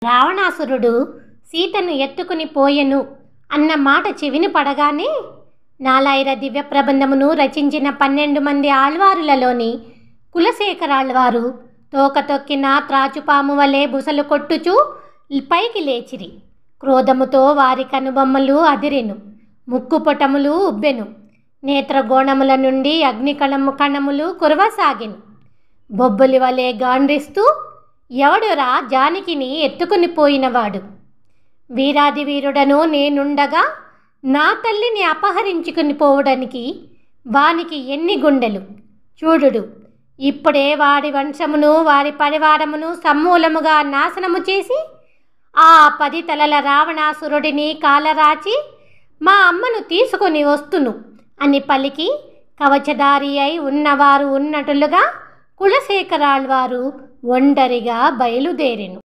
రావణాసురుడు సీతను ఎత్తుకుని పోయెను అన్న మాట చెవిని పడగానే నాలాయిర దివ్య ప్రబంధమును రచించిన 12 మంది ఆళ్వారులలోని కులశేఖరాళ్వారు తోక తొక్కిన త్రాచుపాము వలె బుసలు కొట్టుచూ పైకి లేచిరి. క్రోధముతో వారి కనుబొమ్మలు అదిరెను, ముక్కుపొటములు ఉబ్బెను, నేత్రగోణముల నుండి కణములు కురవసాగెను. బొబ్బలి వలె గాండ్రిస్తూ, ఎవడురా జానకిని ఎత్తుకుని పోయినవాడు? వీరాది వీరుడను నేనుండగా నా తల్లిని అపహరించుకుని పోవడానికి వానికి ఎన్ని గుండెలు? చూడుడు, ఇప్పుడే వాడి వంశమును వారి పరివారమును సమూలముగా నాశనము చేసి ఆ 10 తలల రావణాసురుడిని కాలరాచి మా అమ్మను తీసుకొని వస్తును అని పలికి కవచధారి అయి ఉన్నవారు ఉన్నట్లుగా కులశేఖరాళ్వారు ఒంటరిగా బయలుదేరెను.